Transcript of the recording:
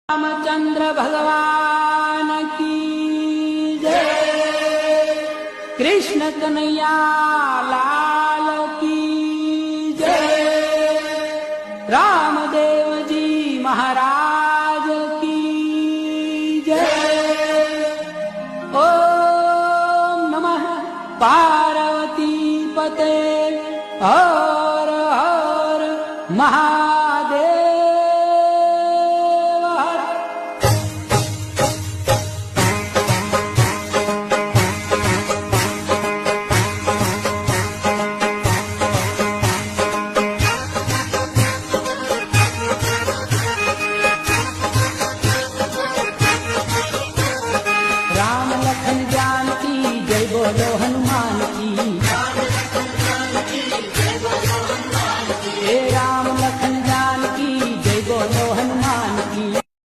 रामचंद्र भगवान की जय। कृष्ण कन्हैया लाल की जय। रामदेव जी महाराज की जय। ओम नमः पार्वती पते।